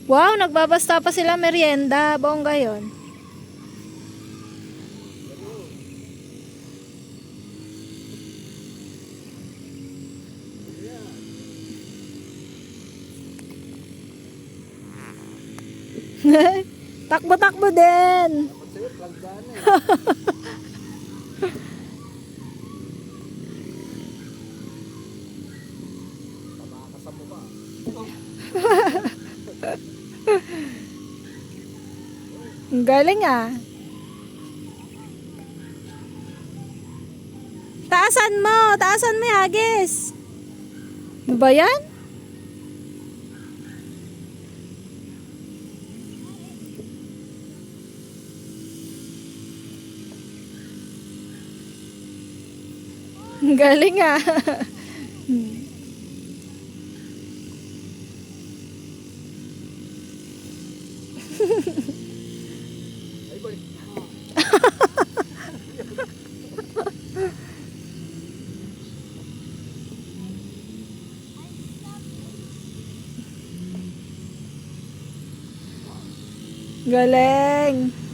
Wow, nagbabasta pa sila merienda. Bongga yun. Takbo-takbo din. Sa'yo, planggana eh. Tamakas sa mukha. Ang galing ah. Taasan mo yung hagis. Ano ba yan? Ang galing ah. Ay boy. Galing.